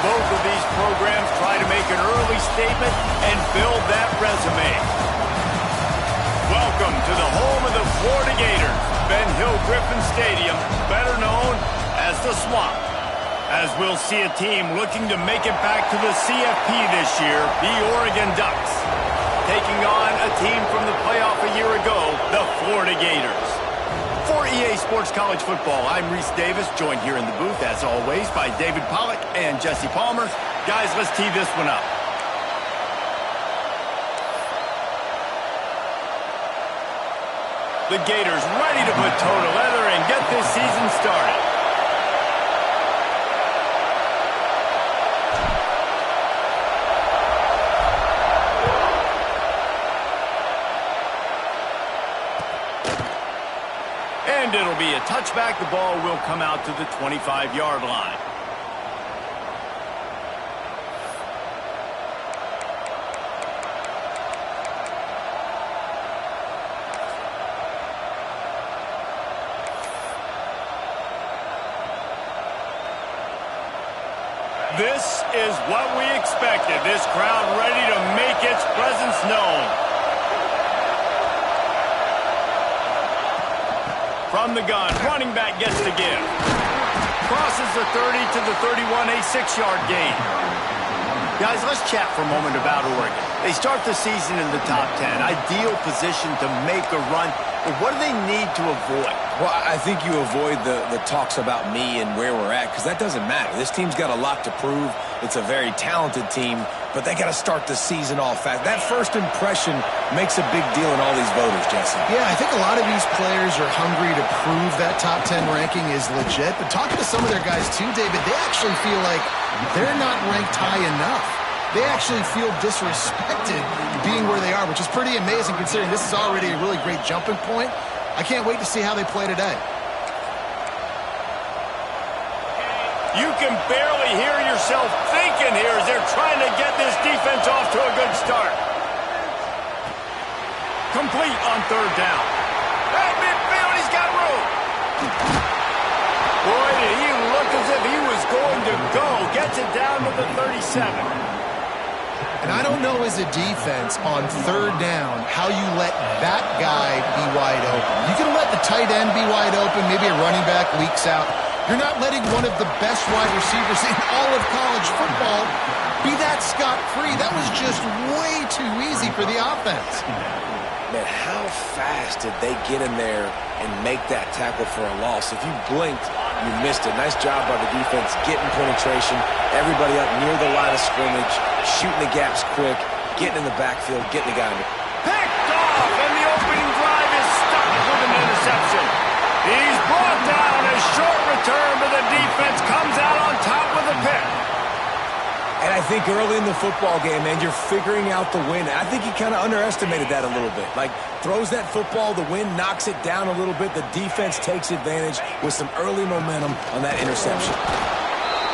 both of these programs try to make an early statement and build that resume. Welcome to the home of the Florida Gators, Ben Hill Griffin Stadium, better known as the Swamp. As we'll see a team looking to make it back to the CFP this year, the Oregon Ducks, taking on a team from the playoff a year ago, the Florida Gators. For EA Sports College Football, I'm Reese Davis, joined here in the booth, as always, by David Pollack and Jesse Palmer. Guys, let's tee this one up. The Gators ready to put toe to leather and get this season started. And it'll be a touchback. The ball will come out to the 25-yard line. This is what we expected. This crowd ready to make its presence known. From the gun, running back gets the give. Crosses the 30 to the 31, a 6-yard gain. Guys, let's chat for a moment about Oregon. They start the season in the top 10. Ideal position to make a run. But what do they need to avoid? Well, I think you avoid the talks about me and where we're at, because that doesn't matter. This team's got a lot to prove. It's a very talented team, but they got to start the season off fast. That first impression makes a big deal in all these voters, Jesse. Yeah, I think a lot of these players are hungry to prove that top 10 ranking is legit. But talking to some of their guys too, David, they actually feel like they're not ranked high enough. They actually feel disrespected being where they are, which is pretty amazing considering this is already a really great jumping point. I can't wait to see how they play today. You can barely hear yourself thinking here as they're trying to get this defense off to a good start. Complete on third down. At midfield, he's got room. Boy, did he look as if he was going to go. Gets it down to the 37. And I don't know as a defense on third down how you let that guy be wide open. You can let the tight end be wide open, maybe a running back leaks out. You're not letting one of the best wide receivers in all of college football be that scot-free. That was just way too easy for the offense. Man, how fast did they get in there and make that tackle for a loss? If you blinked, you missed it. Nice job by the defense getting penetration. Everybody up near the line of scrimmage, shooting the gaps quick, getting in the backfield, getting the guy in the... Picked off, and the opening drive is stopped with an interception. He's brought down. A short return, but the defense comes out on top with a pick. And I think early in the football game, man, you're figuring out the wind. I think he kind of underestimated that a little bit. Like, throws that football, the wind knocks it down a little bit. The defense takes advantage with some early momentum on that interception.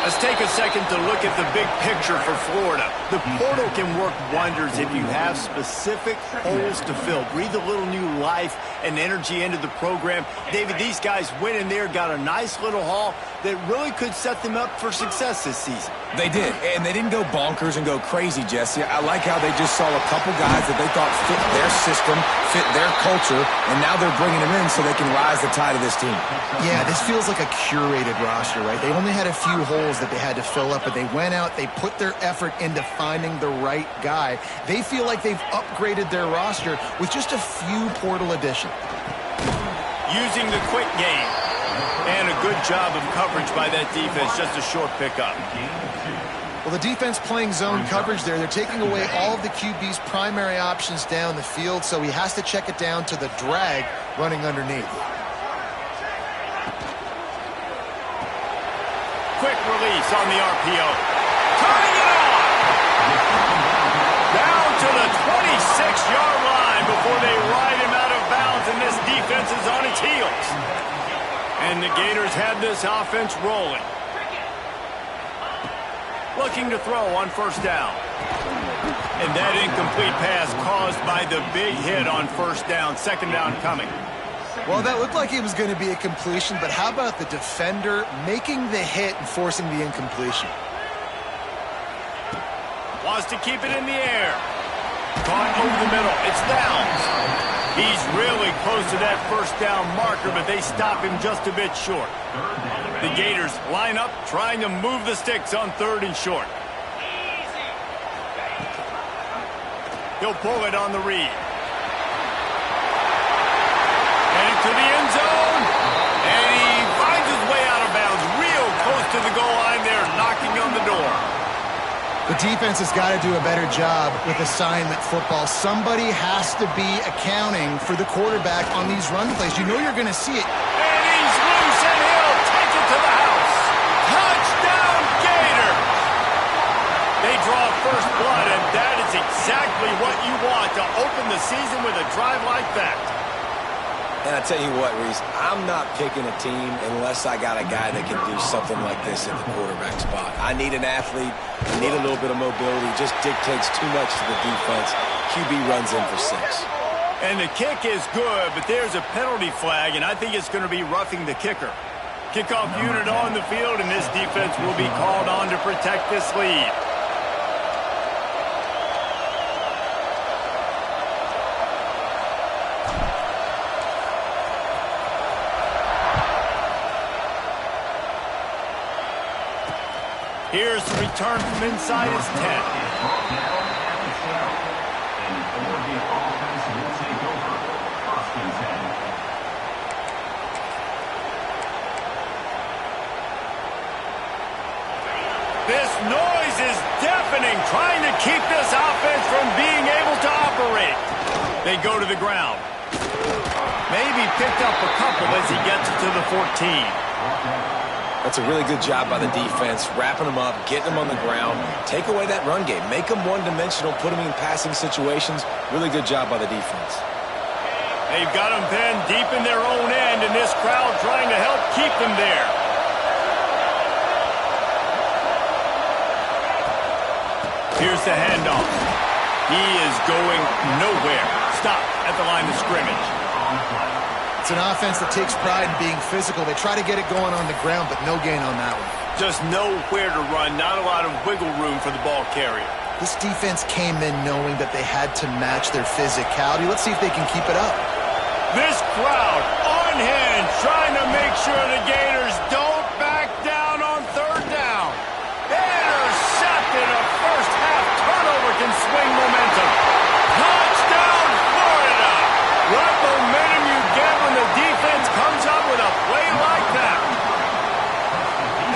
Let's take a second to look at the big picture for Florida. The portal can work wonders if you have specific holes to fill. Breathe a little new life and energy into the program. David, these guys went in there, got a nice little haul that really could set them up for success this season. They did, and they didn't go bonkers and go crazy, Jesse. I like how they just saw a couple guys that they thought fit their system, fit their culture, and now they're bringing them in so they can rise the tide of this team. Yeah, this feels like a curated roster, right? They only had a few holes that they had to fill up, but they went out, they put their effort into finding the right guy. They feel like they've upgraded their roster with just a few portal additions. Using the quick game. And a good job of coverage by that defense, just a short pickup. Well, the defense playing zone coverage there. They're taking away all of the QB's primary options down the field, so he has to check it down to the drag running underneath. Quick release on the RPO. Turning it on! Down to the 26-yard line before they ride him out of bounds, and this defense is on its heels. And the Gators have this offense rolling. Looking to throw on first down. And that incomplete pass caused by the big hit on first down. Second down coming. Well, that looked like it was going to be a completion, but how about the defender making the hit and forcing the incompletion? to keep it in the air. Caught over the middle. It's downs. He's really close to that first down marker, but they stop him just a bit short. The Gators line up, trying to move the sticks on 3rd and short. He'll pull it on the read. And to the end zone. And he finds his way out of bounds, real close to the goal line there, knocking on the door. The defense has got to do a better job with assignment football. Somebody has to be accounting for the quarterback on these run plays. You know you're going to see it. And he's loose, and he'll take it to the house. Touchdown, Gators! They draw first blood, and that is exactly what you want to open the season with a drive like that. And I tell you what, Reese, I'm not picking a team unless I got a guy that can do something like this at the quarterback spot. I need an athlete. I need a little bit of mobility. Just dictates too much to the defense. QB runs in for 6. And the kick is good, but there's a penalty flag, and I think it's going to be roughing the kicker. Kickoff unit on the field, and this defense will be called on to protect this lead. Here's the return from inside his 10. This noise is deafening, trying to keep this offense from being able to operate. They go to the ground. Maybe picked up a couple as he gets it to the 14. That's a really good job by the defense, wrapping them up, getting them on the ground. Take away that run game. Make them one-dimensional, put them in passing situations. Really good job by the defense. They've got them pinned deep in their own end, and this crowd trying to help keep them there. Here's the handoff. He is going nowhere. Stop at the line of scrimmage. It's an offense that takes pride in being physical. They try to get it going on the ground, but no gain on that one. Just nowhere to run, not a lot of wiggle room for the ball carrier. This defense came in knowing that they had to match their physicality. Let's see if they can keep it up. This crowd on hand, trying to make sure the Gators don't back down on 3rd down. Intercepted. A first half turnover can swing momentum. Touchdown, Florida. What momentum you get when the defense comes up with a play like that.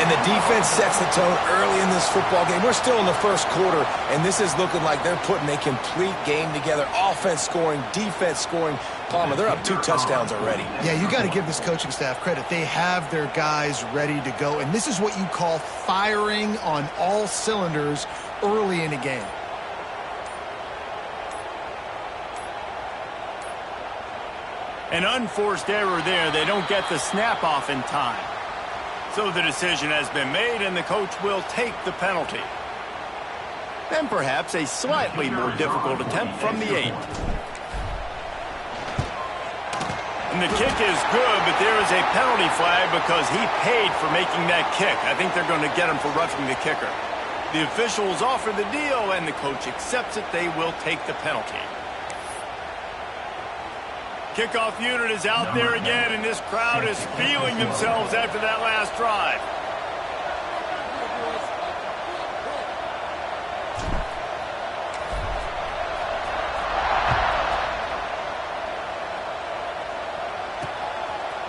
And the defense sets the tone early in this football game. We're still in the first quarter, and this is looking like they're putting a complete game together. Offense scoring, defense scoring. Palmer, they're up 2 touchdowns already. Yeah, you got to give this coaching staff credit. They have their guys ready to go, and this is what you call firing on all cylinders early in a game. An unforced error there. They don't get the snap off in time. So the decision has been made, and the coach will take the penalty. Then perhaps a slightly more difficult attempt from the 8. And the kick is good, but there is a penalty flag because he paid for making that kick. I think they're going to get him for roughing the kicker. The officials offer the deal, and the coach accepts it. They will take the penalty. Kickoff unit is out there again, and this crowd is feeling themselves after that last drive.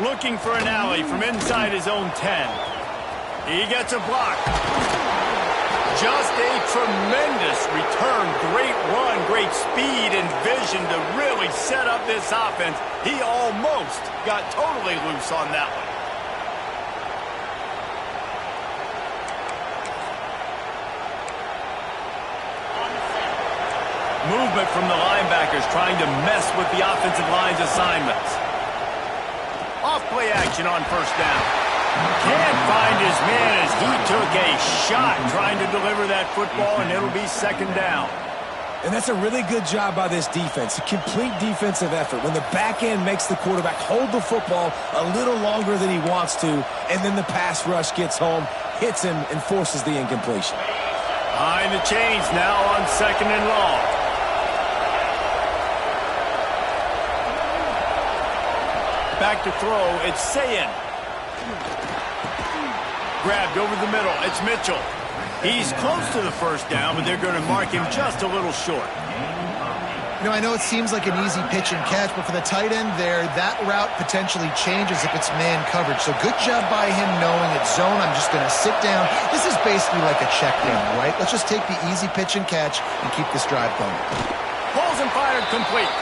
Looking for an alley from inside his own 10. He gets a block. Just a tremendous return. Great run, great speed and vision to really set up this offense. He almost got totally loose on that one. Movement from the linebackers trying to mess with the offensive line's assignments. Off-play action on first down. Can't find his man as he took a shot trying to deliver that football, and it'll be 2nd down. And that's a really good job by this defense, a complete defensive effort. When the back end makes the quarterback hold the football a little longer than he wants to, and then the pass rush gets home, hits him, and forces the incompletion. Behind the chains now on 2nd and long. Back to throw, it's Sayin. Grabbed over the middle, it's Mitchell. He's close to the first down, but they're going to mark him just a little short. You know, I know it seems like an easy pitch and catch, but for the tight end there, that route potentially changes if it's man coverage. So good job by him knowing it's zone. I'm just going to sit down. This is basically like a check down, right? Let's just take the easy pitch and catch and keep this drive going. Pulls and fired complete.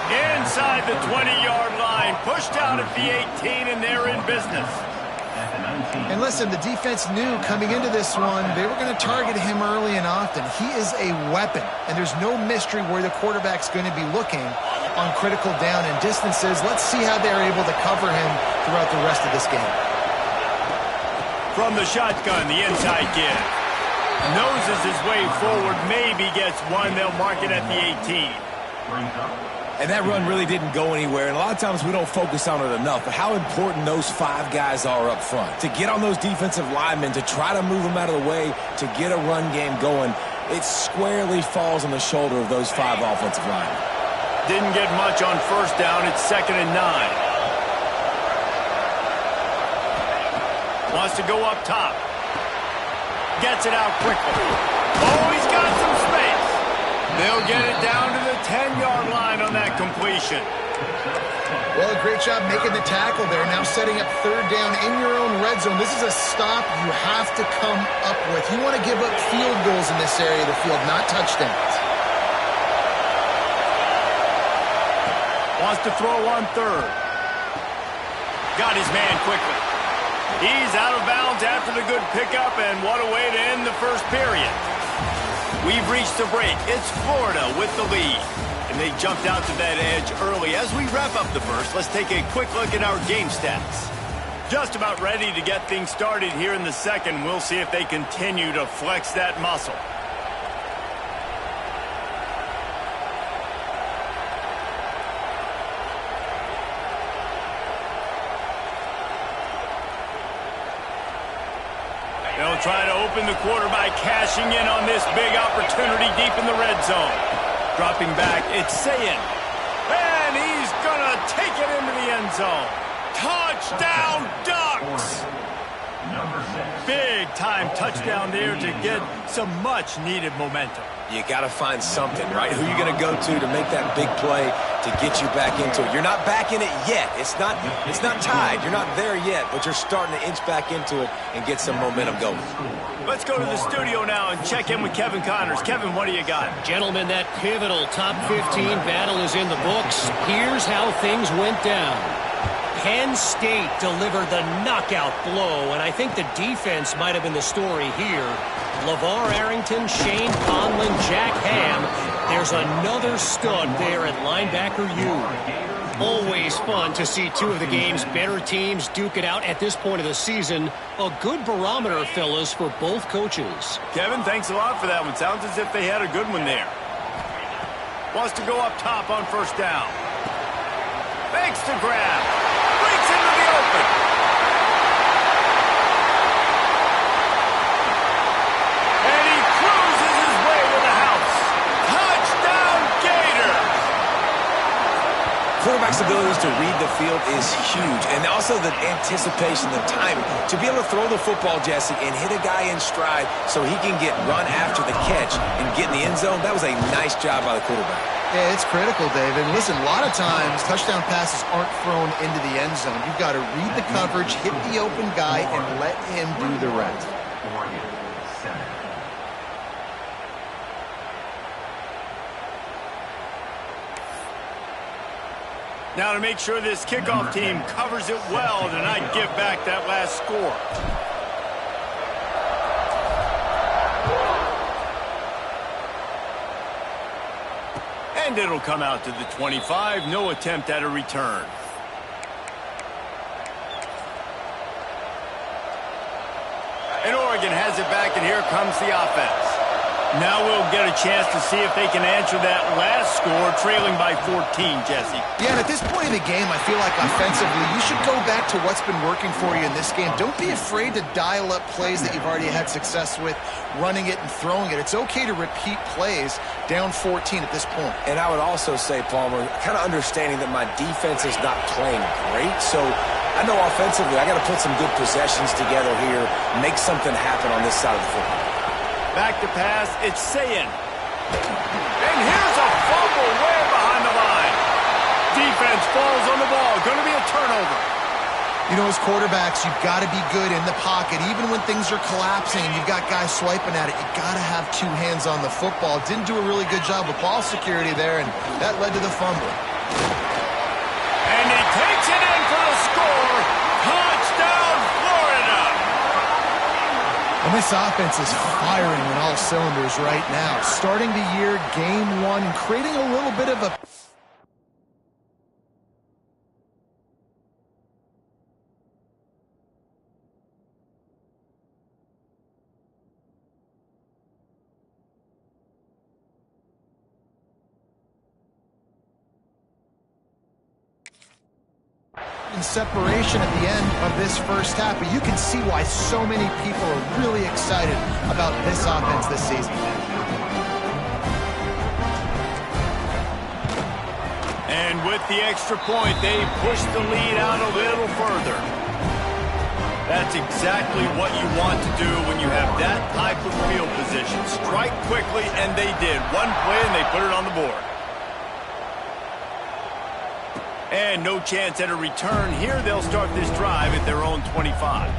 Inside the 20-yard line. Pushed out at the 18, and they're in business. And listen, the defense knew coming into this one, they were going to target him early and often. He is a weapon, and there's no mystery where the quarterback's going to be looking on critical down and distances. Let's see how they're able to cover him throughout the rest of this game. From the shotgun, the inside give. Noses his way forward, maybe gets one. They'll mark it at the 18. And that run really didn't go anywhere, and a lot of times we don't focus on it enough, but how important those 5 guys are up front. To get on those defensive linemen, to try to move them out of the way, to get a run game going, it squarely falls on the shoulder of those 5 offensive linemen. Didn't get much on first down. It's 2nd and 9. Wants to go up top. Gets it out quickly. Oh, he's got some space. They'll get it down to the 10-yard line on that completion. Well, a great job making the tackle there. Now setting up 3rd down in your own red zone. This is a stop you have to come up with. You want to give up field goals in this area of the field, not touchdowns. Wants to throw on 3rd. Got his man quickly. He's out of bounds after the good pickup, and what a way to end the first period. We've reached the break. It's Florida with the lead. And they jumped out to that edge early. As we wrap up the first, let's take a quick look at our game stats. Just about ready to get things started here in the second. We'll see if they continue to flex that muscle. They'll try to open the quarter by cashing in on this big opportunity deep in the red zone. Dropping back, it's Sayin. And he's going to take it into the end zone. Touchdown, Ducks! Big time touchdown there to get some much needed momentum. You got to find something, right? Who are you going to go to make that big play to get you back into it? You're not back in it yet. It's not tied. You're not there yet, but you're starting to inch back into it and get some momentum going. Let's go to the studio now and check in with Kevin Connors. Kevin, what do you got? Gentlemen, that pivotal top 15 battle is in the books. Here's how things went down. Penn State delivered the knockout blow, and I think the defense might have been the story here. LeVar Arrington, Shane Conlon, Jack Ham. There's another stud there at linebacker U. Always fun to see 2 of the game's better teams duke it out at this point of the season. A good barometer, fellas, for both coaches. Kevin, thanks a lot for that one. Sounds as if they had a good one there. Wants to go up top on first down. Fakes to grab. Breaks into the open. And he cruises his way to the house. Touchdown, Gators! Quarterback's abilities to read the field is huge, and also the anticipation, the timing. To be able to throw the football, Jesse, and hit a guy in stride so he can get run after the catch and get in the end zone, that was a nice job by the quarterback. Yeah, it's critical, David. Listen, a lot of times touchdown passes aren't thrown into the end zone. You've got to read the coverage, hit the open guy, and let him do the rest. Now to make sure this kickoff team covers it well to not give back that last score. And it'll come out to the 25. No attempt at a return. And Oregon has it back, and here comes the offense. Now we'll get a chance to see if they can answer that last score, trailing by 14, Jesse. Yeah, and at this point in the game, I feel like offensively, you should go back to what's been working for you in this game. Don't be afraid to dial up plays that you've already had success with, running it and throwing it. It's okay to repeat plays down 14 at this point. And I would also say, Palmer, kind of understanding that my defense is not playing great, so I know offensively I got to put some good possessions together here, make something happen on this side of the football. Back to pass, it's Sayin. And here's a fumble way behind the line. Defense falls on the ball. Going to be a turnover. You know, as quarterbacks, you've got to be good in the pocket. Even when things are collapsing and you've got guys swiping at it, you've got to have two hands on the football. Didn't do a really good job with ball security there, and that led to the fumble. And he takes it in for the score. Touchdown, Florida. And this offense is firing on all cylinders right now. Starting the year, game one, and creating a little bit of a... separation at the end of this first half, but you can see why so many people are really excited about this offense this season. And with the extra point, they push the lead out a little further. That's exactly what you want to do when you have that type of field position. Strike quickly, and they did. One play, and they put it on the board. And no chance at a return here. They'll start this drive at their own 25.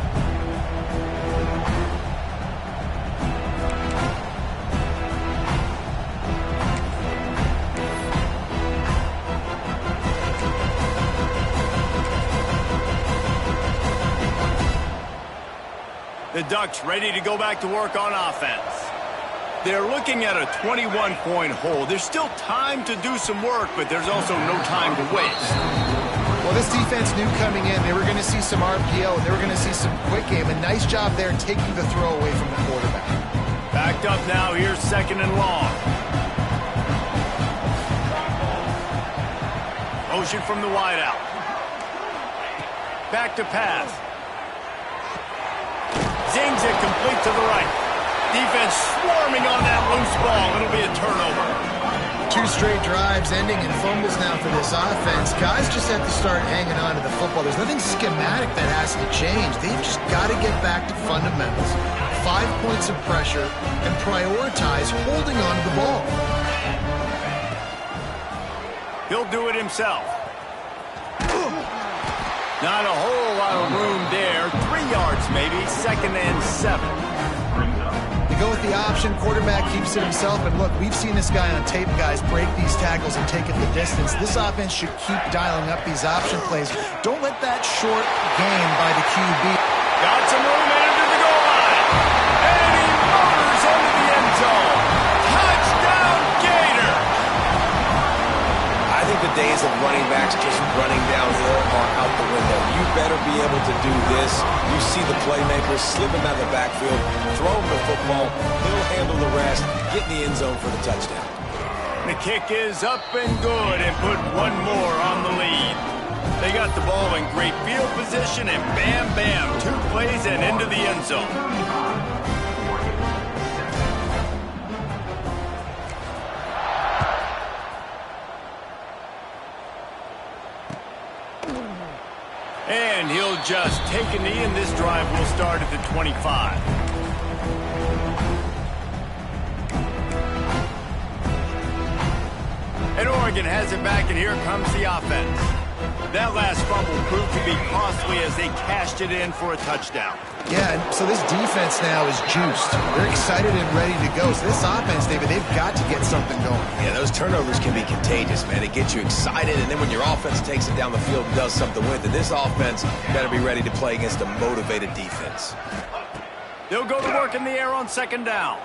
The Ducks ready to go back to work on offense. They're looking at a 21-point hole. There's still time to do some work, but there's also no time to waste. Well, this defense knew coming in they were going to see some RPO, and they were going to see some quick game. A nice job there taking the throw away from the quarterback. Backed up now. Here's second and long. Motion from the wideout. Back to pass. Zings it complete to the right. Defense swarming on that loose ball. It'll be a turnover. Two straight drives ending in fumbles now for this offense. Guys just have to start hanging on to the football. There's nothing schematic that has to change. They've just got to get back to fundamentals. 5 points of pressure and prioritize holding on to the ball. He'll do it himself. Not a whole lot of room there. 3 yards maybe. Second and 7. Go with the option, quarterback keeps it himself, and look, we've seen this guy on tape, guys, break these tackles and take it the distance. This offense should keep dialing up these option plays. Don't let that short gain by the QB. Got some room into the goal line. And he motors into the end zone. Touchdown, Gator. I think the days of running backs just running downhill are out the window. You better be able to do this. You see the playmakers slipping out of the backfield, throw him the football, he'll handle the rest, get in the end zone for the touchdown. The kick is up and good and put one more on the lead. They got the ball in great field position and bam, bam, 2 plays and into the end zone. And he'll just take a knee, and this drive will start at the 25. And Oregon has it back, and here comes the offense. That last fumble proved to be costly as they cashed it in for a touchdown. Yeah, and so this defense now is juiced. They're excited and ready to go. So this offense, David, they've got to get something going. Yeah, those turnovers can be contagious, man. It gets you excited, and then when your offense takes it down the field and does something with it, this offense better be ready to play against a motivated defense. They'll go to work in the air on second down.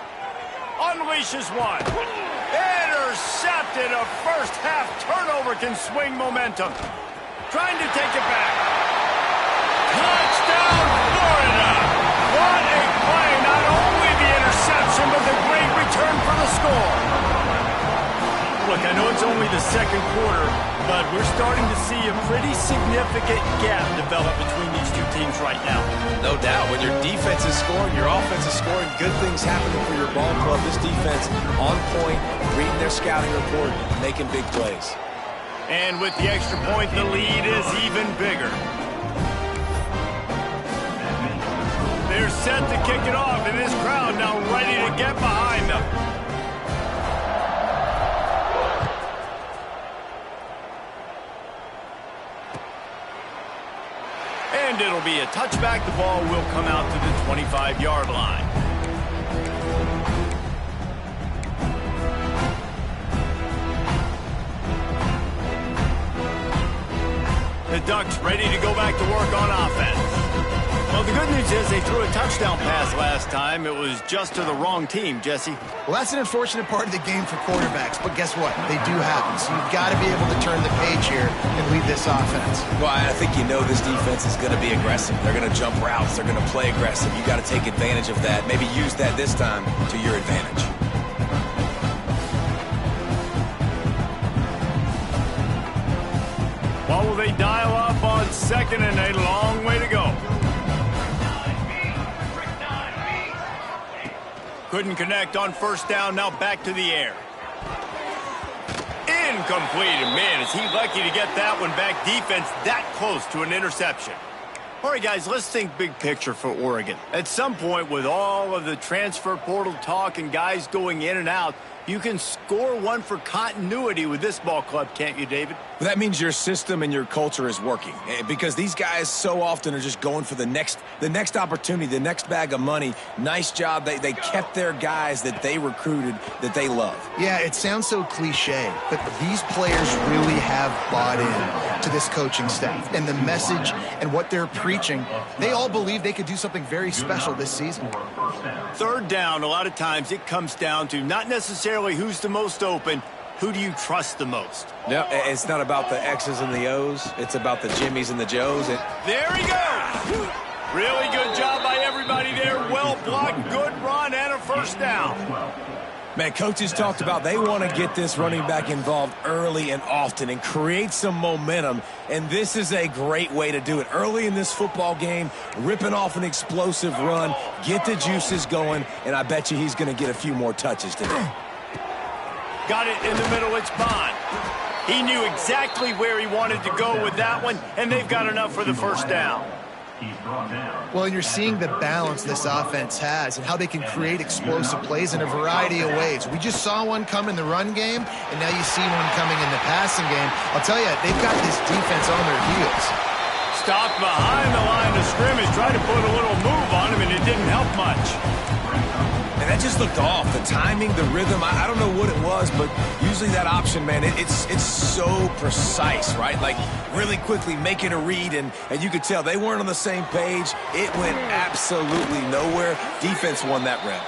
Unleashes one. Intercepted. A first-half turnover can swing momentum. Trying to take it back. Touchdown, Florida! What a play! Not only the interception, but the great return Look, I know it's only the second quarter, but we're starting to see a pretty significant gap develop between these two teams right now. No doubt. When your defense is scoring, your offense is scoring, good things happening for your ball club. This defense on point, reading their scouting report, making big plays. And with the extra point, the lead is even bigger. They're set to kick it off, and this crowd now ready to get behind them. And it'll be a touchback. The ball will come out to the 25-yard line. The Ducks ready to go back to work on offense. Well, the good news is they threw a touchdown pass last time. It was just to the wrong team, Jesse. Well, that's an unfortunate part of the game for quarterbacks, but guess what? They do happen, so you've got to be able to turn the page here and lead this offense. Well, I think you know this defense is going to be aggressive. They're going to jump routes. They're going to play aggressive. You got to take advantage of that. Maybe use that this time to your advantage. Well, will they dial up on second and a long way to go? Couldn't connect on first down, now back to the air. Incomplete, and man, is he lucky to get that one back. Defense that close to an interception. All right, guys, let's think big picture for Oregon. At some point, with all of the transfer portal talk and guys going in and out, you can score one for continuity with this ball club, can't you, David? Well, that means your system and your culture is working, because these guys so often are just going for the next opportunity, the next bag of money. Nice job. They kept their guys that they recruited, that they love. Yeah, it sounds so cliche, but these players really have bought in to this coaching staff and the message and what they're preaching. They all believe they could do something very special this season. Third down, a lot of times it comes down to not necessarily who's the most open, who do you trust the most? No, it's not about the X's and the O's. It's about the Jimmies and the Joes. There he goes. Really good job by everybody there. Well blocked, good run, and a first down. Man, coaches talked about they want to get this running back involved early and often and create some momentum, and this is a great way to do it. Early in this football game, ripping off an explosive run, get the juices going, and I bet you he's going to get a few more touches today. Got it in the middle, it's Bond. He knew exactly where he wanted to go with that one, and they've got enough for the first down. Well, and you're seeing the balance this offense has and how they can create explosive plays in a variety of ways. We just saw one come in the run game, and now you see one coming in the passing game. I'll tell you, they've got this defense on their heels. Stopped behind the line of scrimmage, tried to put a little move on him, and it didn't help much. And that just looked off. The timing, the rhythm, I don't know what it was, but usually that option, man, it's so precise, right? Like really quickly making a read, and you could tell they weren't on the same page. It went absolutely nowhere. Defense won that rep.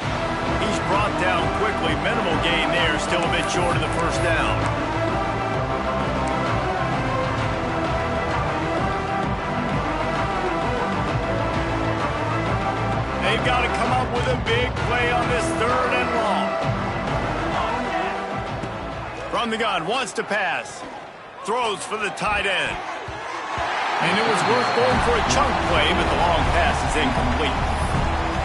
He's brought down quickly. Minimal gain there, still a bit short of the first down. They've got to come up with a big play on this third and long. From the gun, wants to pass. Throws for the tight end. And it was worth going for a chunk play, but the long pass is incomplete.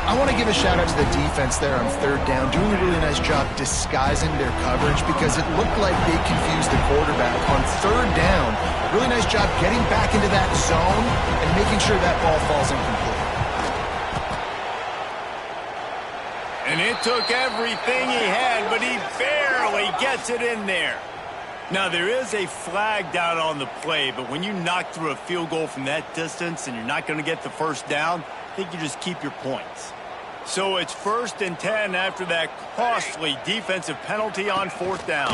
I want to give a shout-out to the defense there on third down, doing a really nice job disguising their coverage because it looked like they confused the quarterback on third down. Really nice job getting back into that zone and making sure that ball falls incomplete. And it took everything he had, but he barely gets it in there. Now, there is a flag down on the play, but when you knock through a field goal from that distance and you're not going to get the first down, I think you just keep your points. So it's 1st and 10 after that costly defensive penalty on fourth down.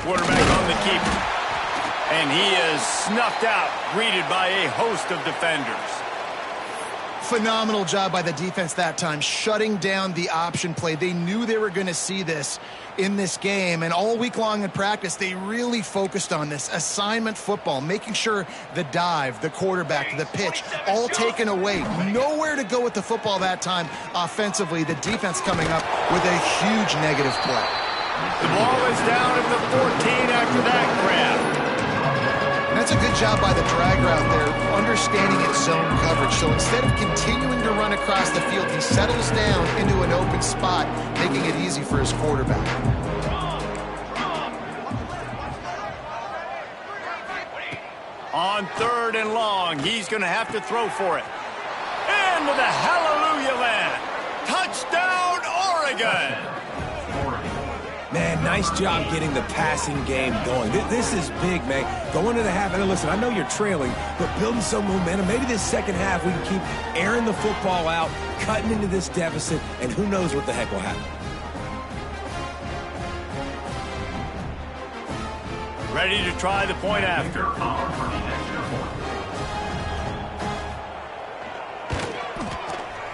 Quarterback on the keeper. And he is snuffed out, greeted by a host of defenders. Phenomenal job by the defense that time, shutting down the option play. They knew they were going to see this in this game, and all week long in practice, they really focused on this assignment football, making sure the dive, the quarterback, the pitch, all taken away. Nowhere to go with the football that time offensively. The defense coming up with a huge negative play. The ball is down at the 14 after that grab. That's a good job by the drag route there, understanding its zone coverage. So instead of continuing to run across the field, he settles down into an open spot, making it easy for his quarterback. On 3rd and long, he's going to have to throw for it. Into the hallelujah land. Touchdown, Oregon! Man, nice job getting the passing game going. This is big, man. Going to the half, and listen, I know you're trailing, but building some momentum. Maybe this second half we can keep airing the football out, cutting into this deficit, and who knows what the heck will happen. Ready to try the point after.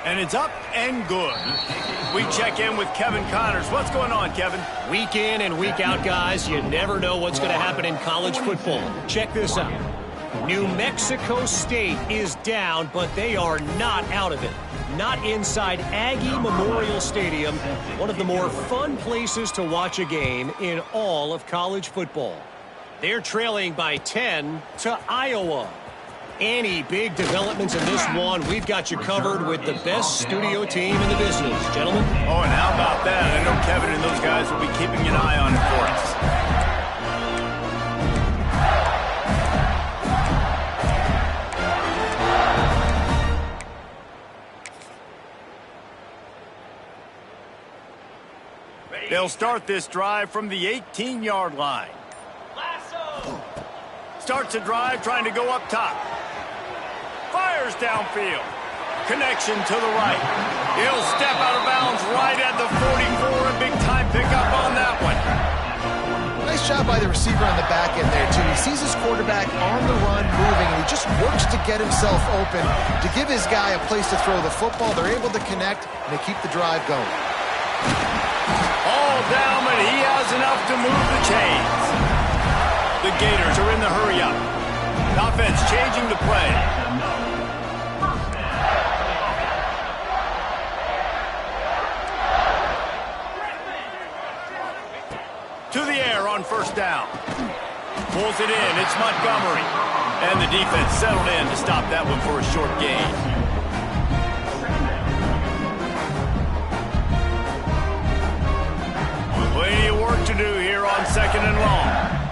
And it's up and good. We check in with Kevin Connors. What's going on, Kevin? Week in and week out, guys, you never know what's going to happen in college football. Check this out. New Mexico State is down, but they are not out of it. Not inside Aggie Memorial Stadium, one of the more fun places to watch a game in all of college football. They're trailing by 10 to Iowa. Any big developments in this one, we've got you covered with the best studio team in the business, gentlemen. Oh, and how about that? I know Kevin and those guys will be keeping an eye on it for us. They'll start this drive from the 18-yard line. Starts a drive trying to go up top. Fires downfield. Connection to the right. He'll step out of bounds right at the 44. A big time pickup on that one. Nice job by the receiver on the back end there, too. He sees his quarterback on the run moving, and he just works to get himself open to give his guy a place to throw the football. They're able to connect, and they keep the drive going. All down, but he has enough to move the chains. The Gators are in the hurry-up. Offense changing the play. To the air on 1st down. Pulls it in. It's Montgomery. And the defense settled in to stop that one for a short gain. Plenty of work to do here on 2nd and long.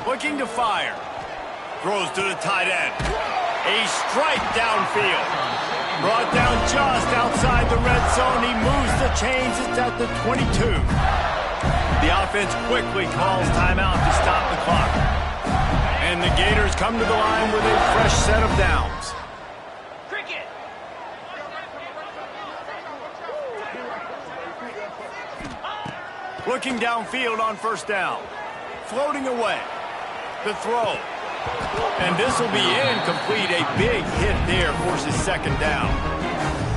Looking to fire. Throws to the tight end. A strike downfield. Brought down just outside the red zone. He moves the chains. It's at the 22. The offense quickly calls timeout to stop the clock. And the Gators come to the line with a fresh set of downs. Looking downfield on 1st down. Floating away. The throw. And this will be incomplete. A big hit there forces 2nd down.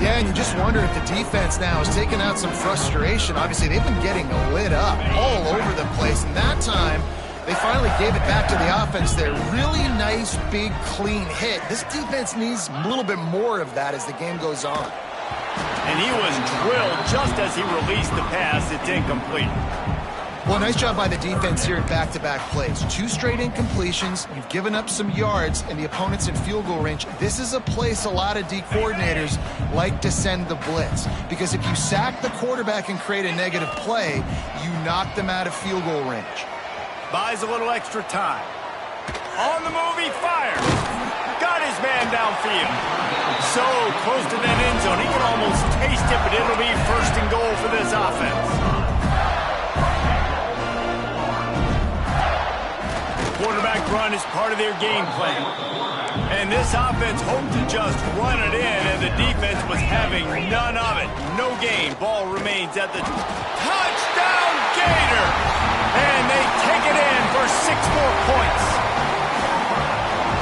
Yeah, and you just wonder if the defense now is taking out some frustration. Obviously, they've been getting lit up all over the place. And that time, they finally gave it back to the offense there. Really nice, big, clean hit. This defense needs a little bit more of that as the game goes on. And he was drilled just as he released the pass. It's incomplete. Well, nice job by the defense here in back-to-back plays. 2 straight incompletions. You've given up some yards, and the opponent's in field goal range. This is a place a lot of D coordinators like to send the blitz. Because if you sack the quarterback and create a negative play, you knock them out of field goal range. Buys a little extra time. On the move, he fires. Got his man downfield. So close to that end zone, he can almost taste it, but it'll be 1st and goal for this offense. Quarterback run is part of their game plan. And this offense hoped to just run it in, and the defense was having none of it. No gain. Ball remains at the touchdown Gator. And they take it in for 6 more points.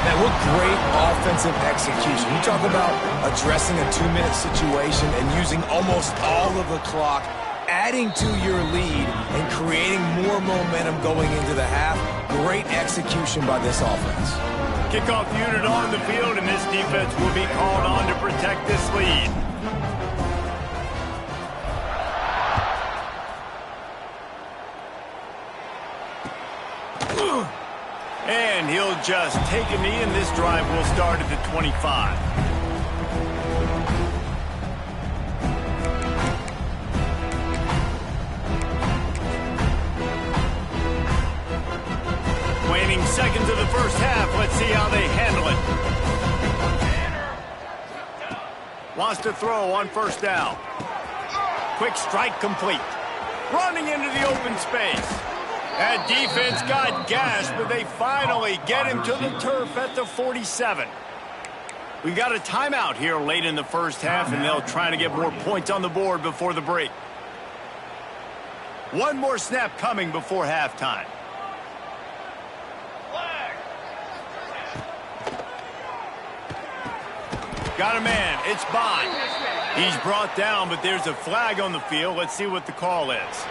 Man, what great offensive execution. You talk about addressing a 2-minute situation and using almost all of the clock, adding to your lead and creating more momentum going into the half. Great execution by this offense. Kickoff unit on the field, and this defense will be called on to protect this lead. And he'll just take a knee, and this drive will start at the 25. Waning seconds of the first half. Let's see how they handle it. Wants to throw on first down. Quick strike complete. Running into the open space. That defense got gashed, but they finally get him to the turf at the 47. We got a timeout here late in the first half, and they'll try to get more points on the board before the break. One more snap coming before halftime. Got a man. It's Bond. He's brought down, but there's a flag on the field. Let's see what the call is.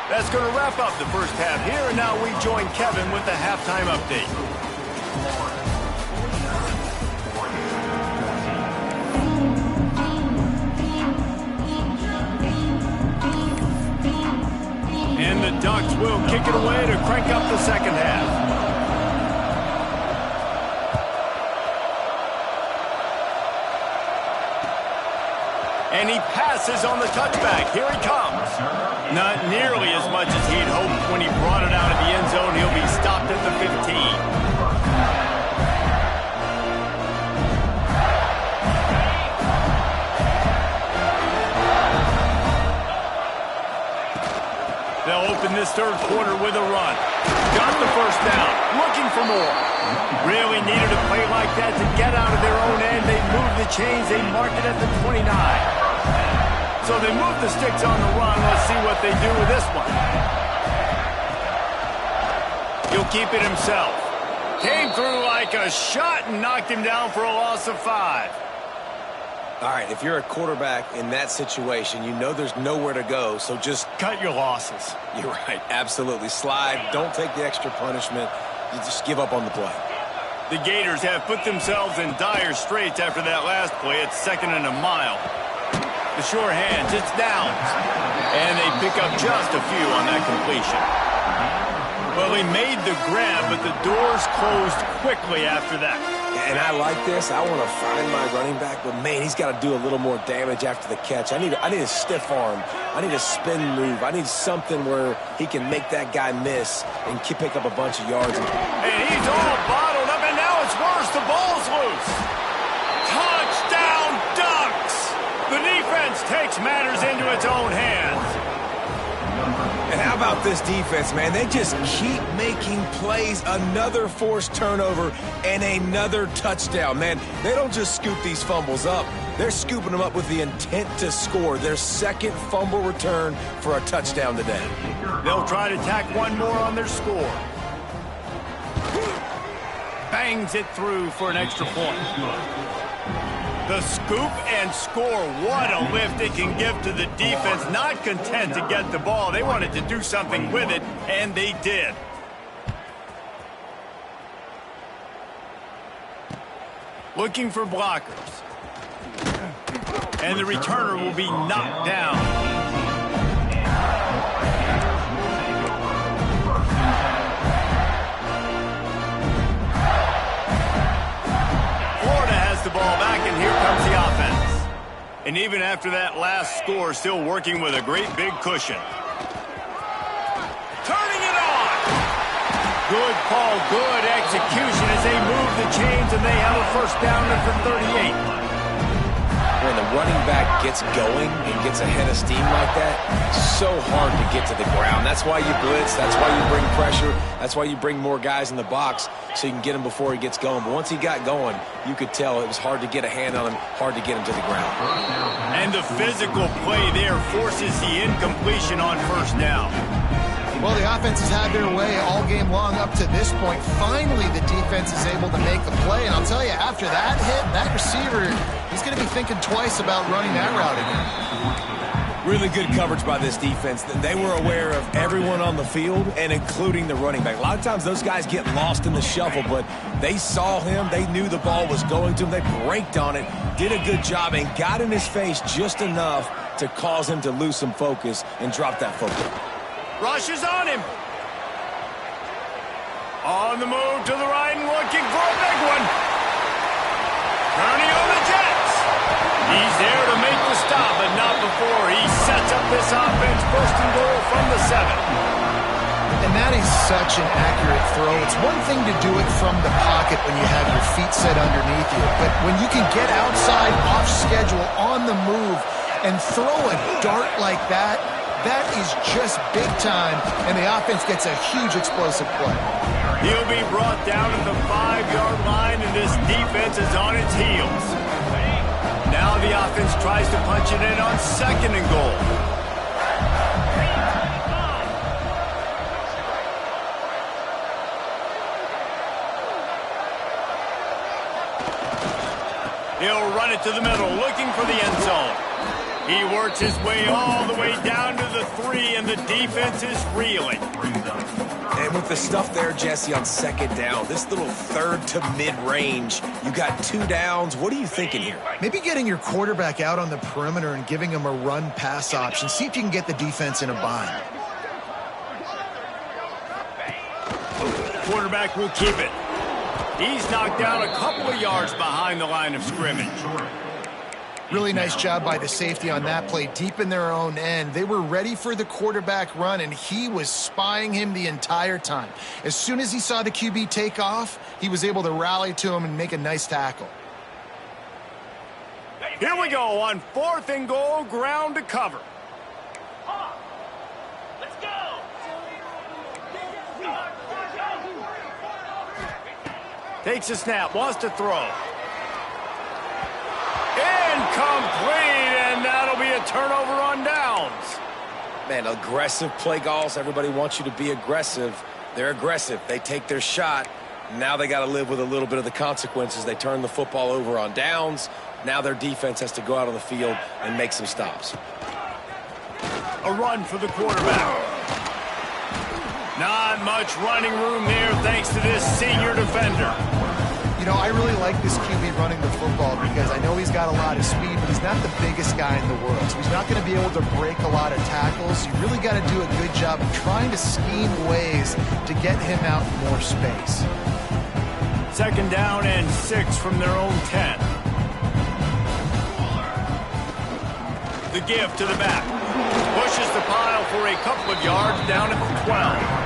That's going to wrap up the first half here, and now we join Kevin with the halftime update. And the Ducks will kick it away to crank up the second half. And he passes on the touchback. Here he comes. Not nearly as much as he'd hoped when he brought it out of the end zone. He'll be stopped at the 15. They'll open this third quarter with a run. Got the first down. Looking for more. Really needed a play like that to get out of their own end. They move the chains. They mark it at the 29. So they move the sticks on the run. Let's see what they do with this one. He'll keep it himself. Came through like a shot and knocked him down for a loss of 5. All right, if you're a quarterback in that situation, you know there's nowhere to go, so just cut your losses. You're right, absolutely. Slide, don't take the extra punishment. You just give up on the play. The Gators have put themselves in dire straits after that last play. It's 2nd and a mile. The sure hands, it's down. And they pick up just a few on that completion. Well, he made the grab, but the doors closed quickly after that. And I like this. I want to find my running back, but, man, he's got to do a little more damage after the catch. I need a stiff arm. I need a spin move. I need something where he can make that guy miss and pick up a bunch of yards. And he's all bottled up, and now it's worse. The ball's loose. Touchdown, Ducks! The defense takes matters into its own hands. And how about this defense, man? They just keep making plays. Another forced turnover and another touchdown. Man, they don't just scoop these fumbles up. They're scooping them up with the intent to score. Their second fumble return for a touchdown today. They'll try to tack one more on their score. Bangs it through for an extra point. The scoop and score. What a lift it can give to the defense. Not content to get the ball. They wanted to do something with it, and they did. Looking for blockers. And the returner will be knocked down. The ball back, and here comes the offense. And even after that last score, still working with a great big cushion. Turning it on! Good call, good execution as they move the chains, and they have a first down at the 38. When the running back gets going and gets ahead of steam like that, it's so hard to get to the ground. That's why you blitz. That's why you bring pressure. That's why you bring more guys in the box so you can get him before he gets going. But once he got going, you could tell it was hard to get a hand on him, hard to get him to the ground. And the physical play there forces the incompletion on first down. Well, the offense has had their way all game long up to this point. Finally, the defense is able to make the play. And I'll tell you, after that hit, that receiver, he's going to be thinking twice about running that route again. Really good coverage by this defense. They were aware of everyone on the field and including the running back. A lot of times those guys get lost in the shuffle, but they saw him. They knew the ball was going to him. They braked on it, did a good job, and got in his face just enough to cause him to lose some focus and drop that football. Rush is on him. On the move to the right and looking for a big one. Turning on the Jets. He's there to make the stop, but not before he sets up this offense. First and goal from the 7. And that is such an accurate throw. It's one thing to do it from the pocket when you have your feet set underneath you, but when you can get outside, off schedule, on the move, and throw a dart like that, that is just big time, and the offense gets a huge explosive play. He'll be brought down at the 5-yard line, and this defense is on its heels. Now the offense tries to punch it in on 2nd and goal. He'll run it to the middle, looking for the end zone. He works his way all the way down to the 3, and the defense is reeling. And with the stuff there, Jesse, on 2nd down, this little 3rd to mid-range, you got 2 downs. What are you thinking here? Maybe getting your quarterback out on the perimeter and giving him a run-pass option. See if you can get the defense in a bind. Quarterback will keep it. He's knocked down a couple of yards behind the line of scrimmage. Really nice job by the safety on that play, deep in their own end. They were ready for the quarterback run, and he was spying him the entire time. As soon as he saw the QB take off, he was able to rally to him and make a nice tackle. Here we go on 4th and goal, ground to cover. Let's go! Takes a snap, wants to throw. Incomplete, and that'll be a turnover on downs. Man, aggressive play calls. Everybody wants you to be aggressive. They're aggressive. They take their shot. Now they got to live with a little bit of the consequences. They turn the football over on downs. Now their defense has to go out on the field and make some stops. A run for the quarterback. Not much running room there thanks to this senior defender. You know, I really like this QB running the football because I know he's got a lot of speed, but he's not the biggest guy in the world. So he's not going to be able to break a lot of tackles. You really got to do a good job of trying to scheme ways to get him out more space. 2nd down and 6 from their own 10. The give to the back. Pushes the pile for a couple of yards down at the 12.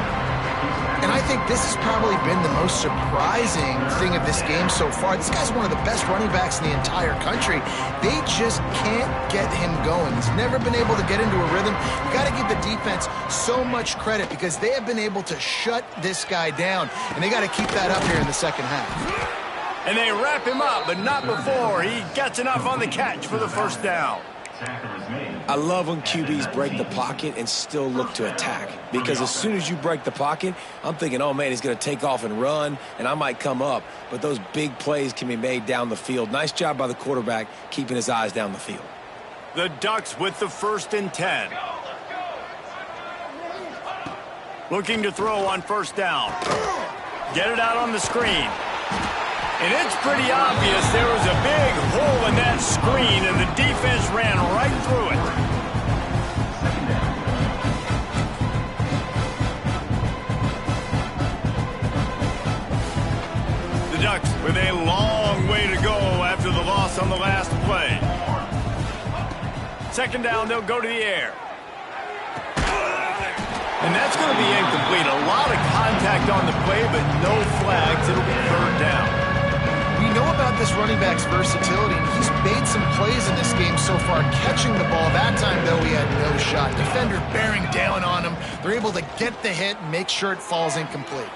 And I think this has probably been the most surprising thing of this game so far. This guy's one of the best running backs in the entire country. They just can't get him going. He's never been able to get into a rhythm. You've got to give the defense so much credit because they have been able to shut this guy down, and they got to keep that up here in the 2nd half. And they wrap him up, but not before he gets enough on the catch for the 1st down. I love when QBs break the pocket and still look to attack. Because as soon as you break the pocket, I'm thinking, oh, man, he's going to take off and run, and I might come up. But those big plays can be made down the field. Nice job by the quarterback keeping his eyes down the field. The Ducks with the 1st and 10. Looking to throw on 1st down. Get it out on the screen. And it's pretty obvious there was a big hole in that screen, and the defense ran right through it. The Ducks with a long way to go after the loss on the last play. 2nd down, they'll go to the air. And that's going to be incomplete. A lot of contact on the play, but no flags. It'll be 3rd down. We know about this running back's versatility. He's made some plays in this game so far, catching the ball. That time, though, he had no shot. Defender bearing down on him. They're able to get the hit and make sure it falls incomplete.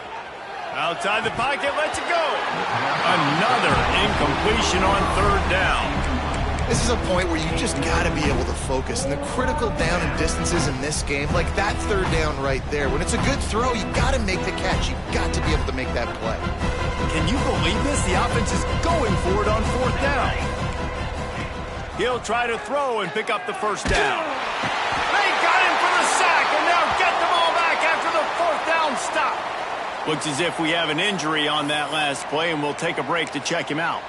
Outside the pocket, lets it go. Another incompletion on 3rd down. This is a point where you just got to be able to focus. And the critical down and distances in this game, like that 3rd down right there, when it's a good throw, you got to make the catch. You've got to be able to make that play. Can you believe this? The offense is going for it on 4th down. He'll try to throw and pick up the 1st down. They got him for the sack, and they'll get the ball back after the 4th down stop. Looks as if we have an injury on that last play, and we'll take a break to check him out.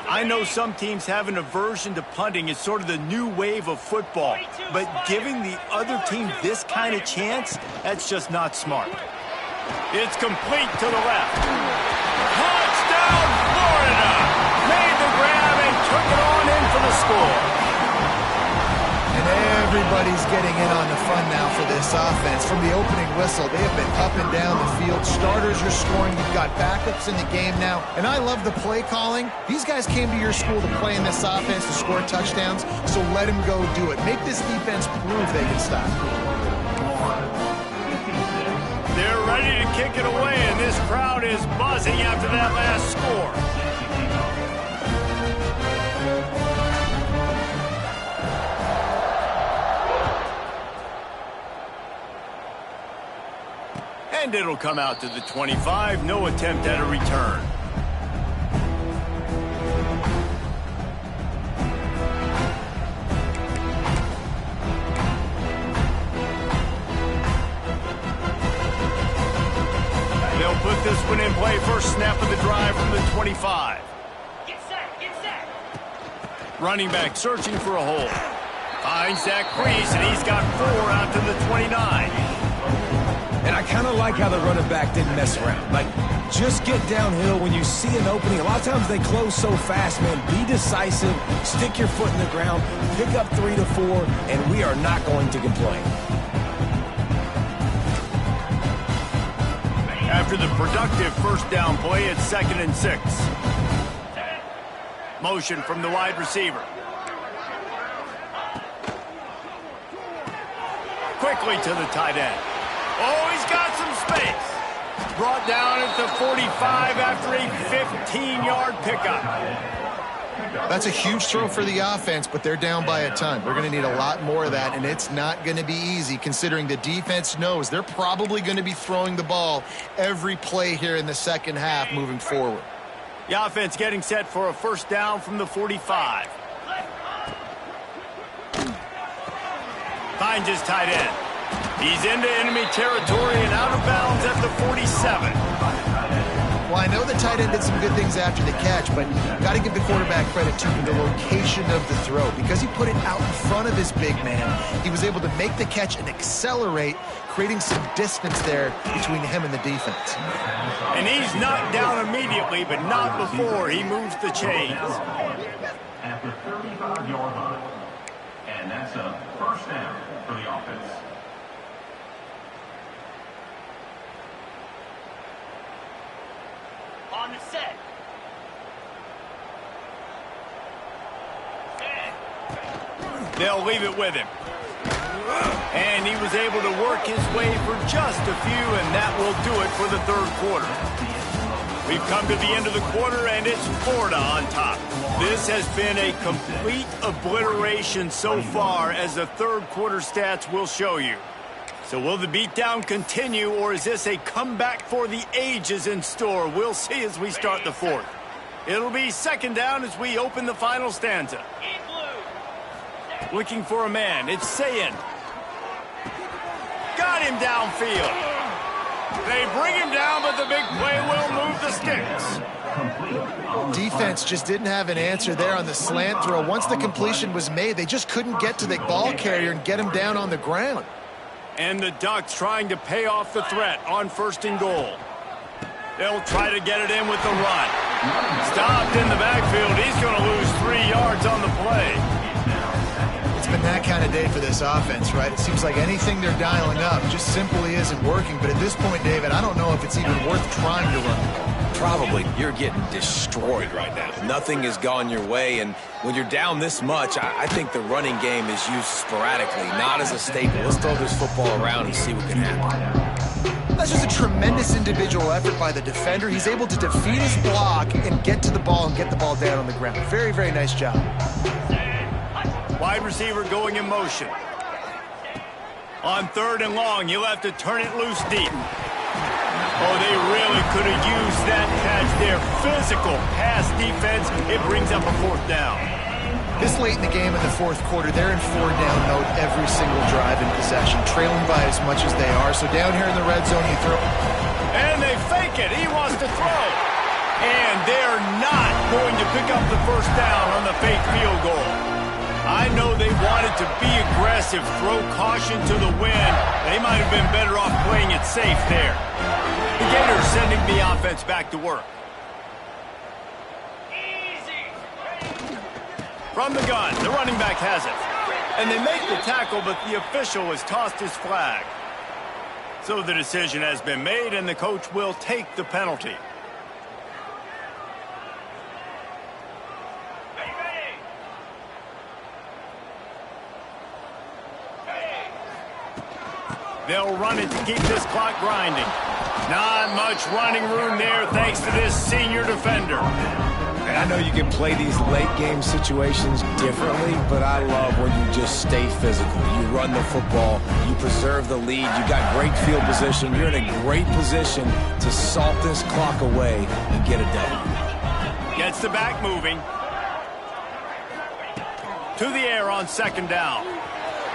I know some teams have an aversion to punting. It's sort of the new wave of football. But giving the other team this kind of chance, that's just not smart. It's complete to the left. Touchdown, Florida! Made the grab and took it on in for the score. And everybody's getting in on the fun now for this offense. From the opening whistle, they have been up and down the field. Starters are scoring. You've got backups in the game now. And I love the play calling. These guys came to your school to play in this offense to score touchdowns, so let them go do it. Make this defense prove they can stop. They're ready to kick it away, and this crowd is buzzing after that last score. And it'll come out to the 25. No attempt at a return. They'll put this one in play. First snap of the drive from the 25. Get set. Running back searching for a hole. Finds that crease, and he's got 4 out to the 29. And I kind of like how the running back didn't mess around. Like, just get downhill when you see an opening. A lot of times they close so fast, man. Be decisive, stick your foot in the ground, pick up 3 to 4, and we are not going to complain. After the productive first down play, it's 2nd and 6. Motion from the wide receiver. Quickly to the tight end. Oh, he's got some space. Brought down at the 45 after a 15-yard pickup. That's a huge throw for the offense, but they're down by a ton. We're going to need a lot more of that, and it's not going to be easy considering the defense knows they're probably going to be throwing the ball every play here in the second half moving forward. The offense getting set for a first down from the 45. Finds his tight end. He's into enemy territory and out of bounds at the 47. Well, I know the tight end did some good things after the catch, but got to give the quarterback credit to the location of the throw. Because he put it out in front of his big man, he was able to make the catch and accelerate, creating some distance there between him and the defense. And he's knocked down immediately, but not before he moves the chains. At the 35-yard line. And that's a first down for the offense. On the set. They'll leave it with him. And he was able to work his way for just a few, and that will do it for the third quarter. We've come to the end of the quarter, and it's Florida on top. This has been a complete obliteration so far, as the third quarter stats will show you. So will the beatdown continue, or is this a comeback for the ages in store? We'll see as we start the fourth. It'll be second down as we open the final stanza. Looking for a man. It's Sayin. Got him downfield. They bring him down, but the big play will move the sticks. Defense just didn't have an answer there on the slant throw. Once the completion was made, they just couldn't get to the ball carrier and get him down on the ground. And the Ducks trying to pay off the threat on 1st and goal. They'll try to get it in with the run. Stopped in the backfield. He's going to lose 3 yards on the play. It's been that kind of day for this offense, right? It seems like anything they're dialing up just simply isn't working. But at this point, David, I don't know if it's even worth trying to run. Probably. You're getting destroyed right now. Nothing has gone your way, and when you're down this much, I think the running game is used sporadically, not as a staple. Let's throw this football around and see what can happen. That's just a tremendous individual effort by the defender. He's able to defeat his block and get to the ball and get the ball down on the ground. Very, very nice job. Wide receiver going in motion. On 3rd and long, you'll have to turn it loose deep. Oh, they really could have used that catch there. Physical pass defense. It brings up a 4th down. This late in the game in the fourth quarter, they're in 4-down mode every single drive in possession, trailing by as much as they are. So down here in the red zone, you throw. And they fake it. He wants to throw. And they're not going to pick up the first down on the fake field goal. I know they wanted to be aggressive, throw caution to the wind. They might have been better off playing it safe there. The Gators sending the offense back to work. From the gun, the running back has it. And they make the tackle, but the official has tossed his flag. So the decision has been made, and the coach will take the penalty. They'll run it to keep this clock grinding. Not much running room there thanks to this senior defender. And I know you can play these late-game situations differently, but I love when you just stay physical. You run the football, you preserve the lead, you got great field position, you're in a great position to salt this clock away and get a W. Gets the back moving. To the air on second down.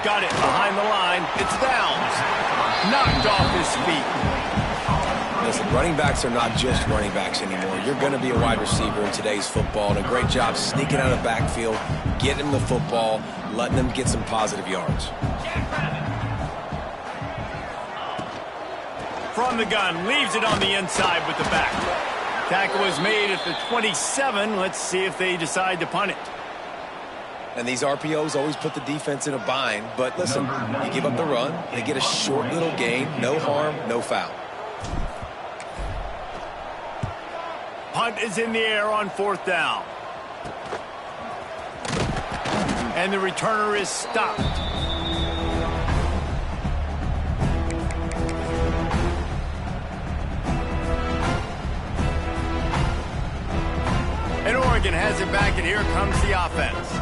Got it behind the line. It's Downs. Knocked off his feet. Listen, running backs are not just running backs anymore. You're going to be a wide receiver in today's football, and a great job sneaking out of the backfield, getting them the football, letting them get some positive yards. From the gun, leaves it on the inside with the back. Tackle is made at the 27. Let's see if they decide to punt it. And these RPOs always put the defense in a bind. But listen, you give up the run, they get a short little gain, no harm, no foul. Punt is in the air on fourth down. And the returner is stopped. And Oregon has it back, and here comes the offense.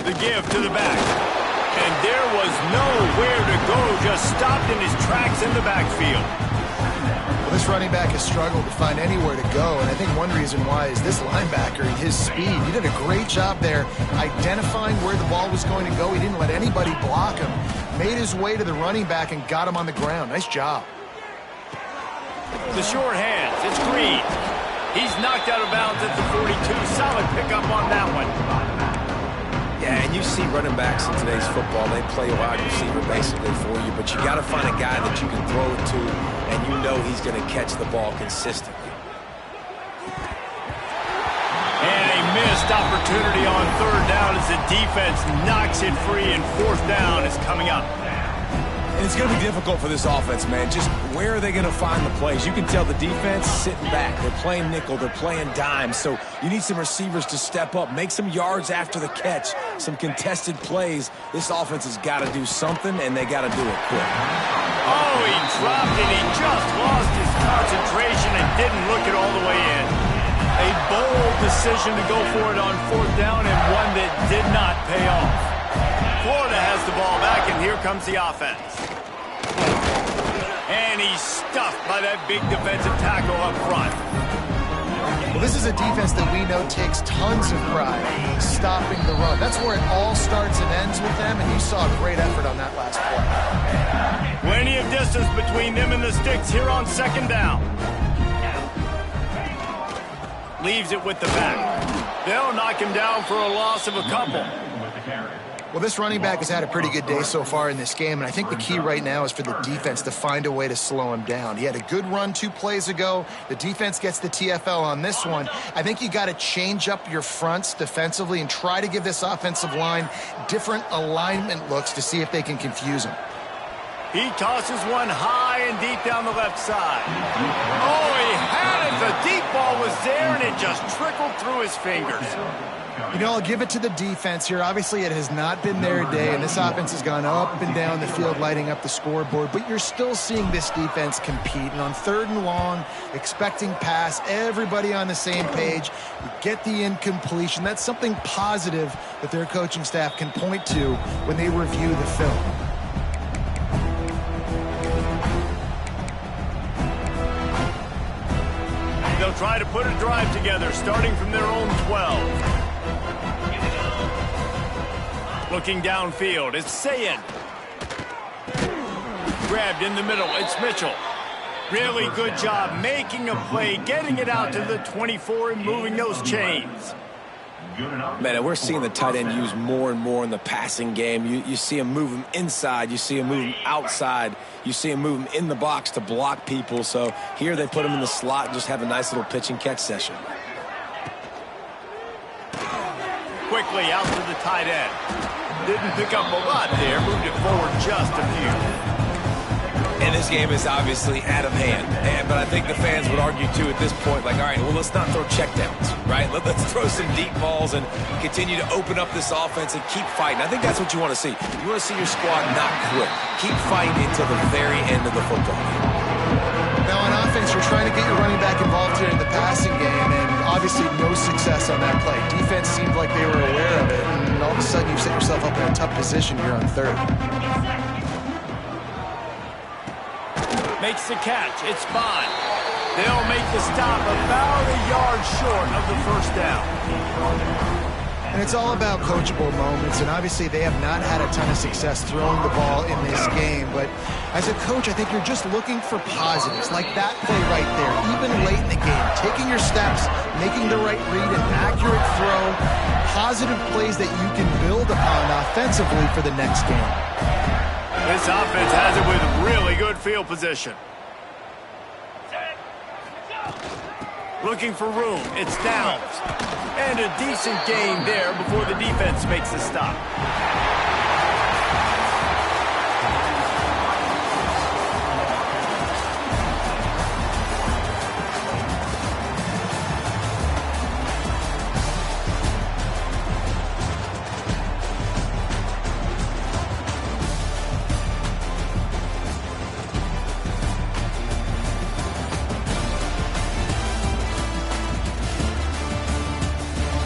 The give to the back. And there was nowhere to go, just stopped in his tracks in the backfield. Well, this running back has struggled to find anywhere to go, and I think one reason why is this linebacker and his speed. He did a great job there identifying where the ball was going to go. He didn't let anybody block him. Made his way to the running back and got him on the ground. Nice job. The short hands, it's Green. He's knocked out of bounds at the 42. Solid pickup on that one. Yeah, and you see running backs in today's football, they play wide receiver basically for you, but you got to find a guy that you can throw it to, and you know he's going to catch the ball consistently. And a missed opportunity on third down as the defense knocks it free, and fourth down is coming up. And it's going to be difficult for this offense, man. Just where are they going to find the plays? You can tell the defense sitting back. They're playing nickel. They're playing dime. So you need some receivers to step up, make some yards after the catch, some contested plays. This offense has got to do something, and they got to do it quick. Oh, he dropped it. He just lost his concentration and didn't look it all the way in. A bold decision to go for it on fourth down, and one that did not pay off. Florida has the ball back, and here comes the offense. And he's stuffed by that big defensive tackle up front. Well, this is a defense that we know takes tons of pride in stopping the run. That's where it all starts and ends with them, and you saw a great effort on that last play. Plenty of distance between them and the sticks here on second down. Leaves it with the back. They'll knock him down for a loss of a couple. Well, this running back has had a pretty good day so far in this game, and I think the key right now is for the defense to find a way to slow him down. He had a good run 2 plays ago. The defense gets the TFL on this one. I think you got to change up your fronts defensively and try to give this offensive line different alignment looks to see if they can confuse him. He tosses one high and deep down the left side. Oh, he had it. The deep ball was there, and it just trickled through his fingers. You know, I'll give it to the defense here. Obviously, it has not been their day, and this offense has gone up and down the field, lighting up the scoreboard. But you're still seeing this defense compete. And on third and long, expecting pass, everybody on the same page. You get the incompletion. That's something positive that their coaching staff can point to when they review the film. They'll try to put a drive together, starting from their own 12. Looking downfield, it's Sayin. Grabbed in the middle, it's Mitchell. Really good job making a play, getting it out to the 24 and moving those chains. Man, we're seeing the tight end used more and more in the passing game. You see him move him inside. You see him move him outside. You see him move him in the box to block people. So here they put him in the slot and just have a nice little pitch and catch session. Quickly out to the tight end. Didn't pick up a lot there. Moved it forward just a few. And this game is obviously out of hand. But I think the fans would argue, too, at this point, like, all right, well, let's not throw checkdowns, right? Let's throw some deep balls and continue to open up this offense and keep fighting. I think that's what you want to see. You want to see your squad not quit. Keep fighting until the very end of the football game. Now, on offense, you're trying to get your running back involved here in the passing game, and obviously no success on that play. Defense seemed like they were aware of it, and all of a sudden you set yourself up in a tough position here on third. Makes the catch. It's fine. They'll make the stop about a yard short of the first down. And it's all about coachable moments, and obviously they have not had a ton of success throwing the ball in this game. But as a coach, I think you're just looking for positives, like that play right there, even late in the game. Taking your steps, making the right read, an accurate throw, positive plays that you can build upon offensively for the next game. This offense has it with really good field position. Looking for room. It's Downs. And a decent gain there before the defense makes the stop.